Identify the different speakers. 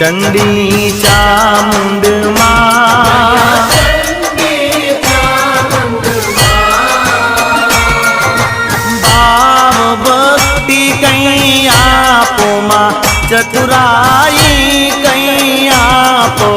Speaker 1: चंडी चामुंड मां भाव भक्ति कहीं आपो मां चतुराई कहीं आपो